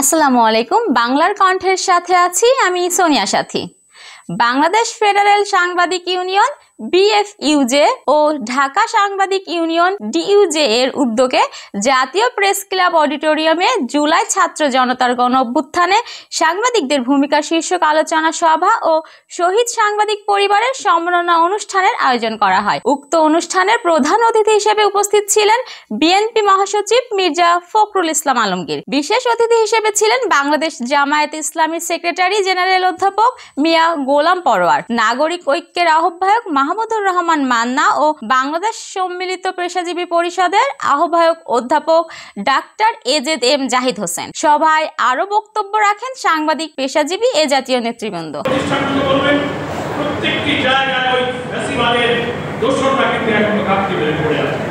আসসালামু আলাইকুম। বাংলার কণ্ঠের সাথে আছি আমি সোনিয়া সাথী। বাংলাদেশ ফেডারেল সাংবাদিক ইউনিয়ন বিএফইউজে ও ঢাকা সাংবাদিক ইউনিয়ন ডিইউজে এর উদ্যোগে জাতীয় প্রেস ক্লাব অডিটোরিয়ামে জুলাই ছাত্র জনতার গণ অভ্যুত্থানে সাংবাদিকদের ভূমিকা শীর্ষক আলোচনা সভা ও শহীদ সাংবাদিক পরিবারের সম্মাননা অনুষ্ঠানের আয়োজন করা হয়। উক্ত অনুষ্ঠানের প্রধান অতিথি হিসেবে উপস্থিত ছিলেন বিএনপি মহাসচিব মির্জা ফখরুল ইসলাম আলমগীর। বিশেষ অতিথি হিসেবে ছিলেন বাংলাদেশ জামায়াতে ইসলামী সেক্রেটারি জেনারেল অধ্যাপক মিয়া গোলাম পরোয়ার, নাগরিক ঐক্যের আহ্বায়ক মাহমুদুর রহমান মান্না ও বাংলাদেশ সম্মিলিত পেশাজীবী পরিষদের আহ্বায়ক অধ্যাপক ডাক্তার এজেড জাহিদ হোসেন। সভায় আরো বক্তব্য রাখেন সাংবাদিক, পেশাজীবী এ জাতীয় নেতৃবৃন্দ। প্রত্যেকটি জায়গায় ওই ফ্যাসিবাদের দোসররা কিন্তু এখনো ঘাটতি বেড়ে পড়ে আছে।